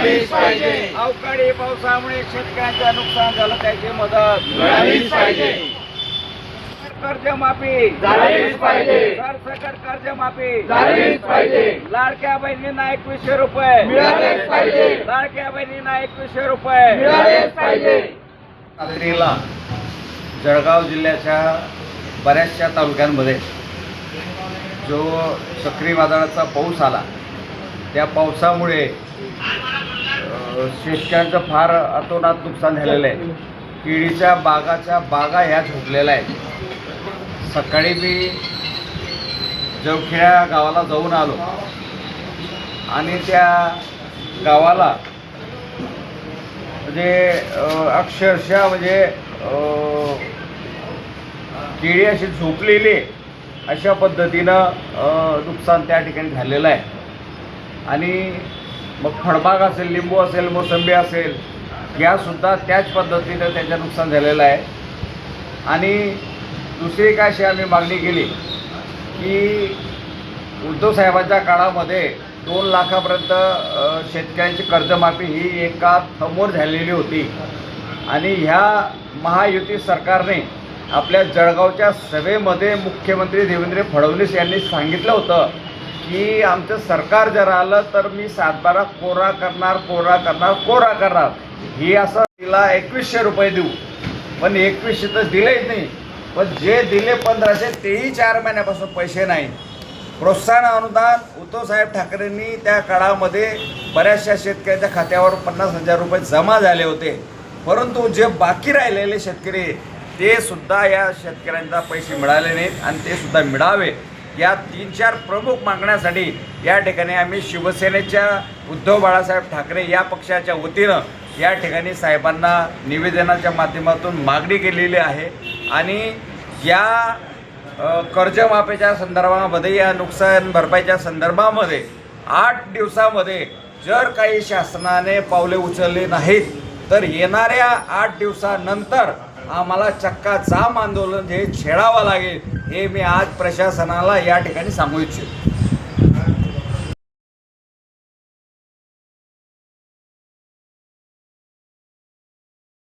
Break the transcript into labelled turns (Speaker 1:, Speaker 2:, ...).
Speaker 1: मिळालीच पाहिजे.
Speaker 2: अवकाळी पावसामुळे शेतकऱ्यांचं नुकसान झालं, त्याची मदत
Speaker 1: मिळालीच पाहिजे.
Speaker 2: कर्जमाफी
Speaker 1: झालीच पाहिजे.
Speaker 2: सरसकट कर्जमाफी
Speaker 1: झालीच पाहिजे.
Speaker 2: लाडक्या बहिणींना 2100 रुपये
Speaker 1: मिळालेच पाहिजे.
Speaker 2: लाडक्या बहिणींना 2100 रुपये
Speaker 1: मिळालेच पाहिजे.
Speaker 2: रात्रीला जळगाव जिल्ह्याच्या बऱ्याचशा तालुक्यांमध्ये जो चक्रीवादळाचा पाऊस आला, त्या पावसामुळे शेतकऱ्यांचं फार अतोनात नुकसान झालेलं आहे. केळीच्या बागा ह्या झोपलेल्या आहेत. सकाळी मी जवखेड्या गावाला जाऊन आलो आणि त्या गावाला म्हणजे अक्षरशः म्हणजे केळी अशी झोपलेली अशा पद्धतीनं नुकसान त्या ठिकाणी झालेलं आहे. आणि मग फळबाग असेल, लिंबू असेल, मोसंबी असेल, यासुद्धा त्याच पद्धतीनं त्याचं नुकसान झालेलं आहे. आणि दुसरी काय अशी आम्ही मागणी केली की उद्धव साहेबांच्या काळामध्ये 2 लाखापर्यंत शेतकऱ्यांची कर्जमाफी ही एका थंबवर झालेली होती. आणि ह्या महायुती सरकारने आपल्या जळगावच्या सभेमध्ये मुख्यमंत्री देवेंद्र फडणवीस यांनी सांगितलं होतं की आमचं सरकार जर आलं तर मी 7/12 कोरा करणार ही असं तिला 2100 रुपये देऊ. पण 2100 तर दिलेच नाही. पण जे दिले 1500 तेही 4 महिन्यापासून पैसे नाही. प्रोत्साहन अनुदान उद्धवसाहेब ठाकरेंनी त्या काळामध्ये बऱ्याचशा शेतकऱ्यांच्या खात्यावर 50,000 रुपये जमा झाले होते. परंतु जे बाकी राहिलेले शेतकरी ते सुद्धा या शेतकऱ्यांना पैसे मिळाले नाहीत आणि ते सुद्धा मिळावे. या 3-4 प्रमुख मागण्यासाठी या ठिकाणी आम्ही शिवसेनेच्या उद्धव बाळासाहेब ठाकरे या पक्षाच्या वतीनं या ठिकाणी साहेबांना निवेदनाच्या माध्यमातून मागणी केलेली आहे. आणि या कर्जमाफीच्या संदर्भामध्ये, या नुकसान भरपाईच्या संदर्भामध्ये 8 दिवसामध्ये जर काही शासनाने पावले उचलली नाहीत तर येणाऱ्या 8 दिवसानंतर आम्हाला चक्का जाम आंदोलन हे छेडावं लागेल, हे मी आज प्रशासनाला या ठिकाणी सांगू इच्छितो.